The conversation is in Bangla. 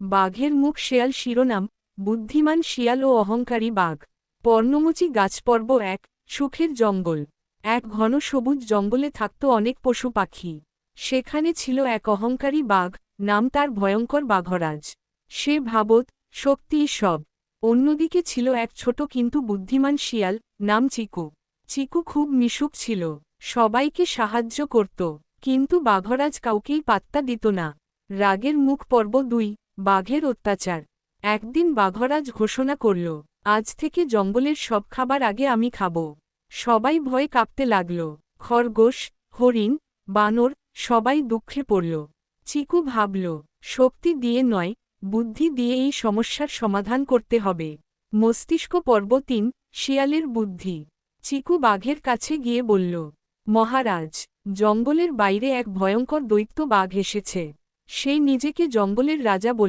বাঘের মুখ শেয়াল শিরোনাম, বুদ্ধিমান শিয়াল ও অহংকারী বাঘ। পর্ণমোচী গাছ পর্ব ১, সুখের জঙ্গল। এক ঘন সবুজ জঙ্গলে থাকত অনেক পশু পাখি। সেখানে ছিল এক অহংকারী বাঘ, নাম তার ভয়ঙ্কর বাঘরাজ। সে ভাবত, শক্তিই সব। অন্যদিকে ছিল এক ছোট কিন্তু বুদ্ধিমান শিয়াল, নাম চিকু। চিকু খুব মিশুক ছিল, সবাইকে সাহায্য করত, কিন্তু বাঘরাজ কাউকেই পাত্তা দিত না। রাগের মুখ পর্ব ২, বাঘের অত্যাচার। একদিন বাঘরাজ ঘোষণা করল, আজ থেকে জঙ্গলের সব খাবার আগে আমি খাব। সবাই ভয়ে কাঁপতে লাগল। খরগোশ, হরিণ, বানর, সবাই দুঃখে পড়ল। চিকু ভাবল, শক্তি দিয়ে নয়, বুদ্ধি দিয়ে এই সমস্যার সমাধান করতে হবে। মস্তিষ্ক পর্ব ৩, শিয়ালের বুদ্ধি। চিকু বাঘের কাছে গিয়ে বলল, মহারাজ, জঙ্গলের বাইরে এক ভয়ঙ্কর দৈত্য বাঘ এসেছে। সে নিজেকে জঙ্গলের রাজা বলে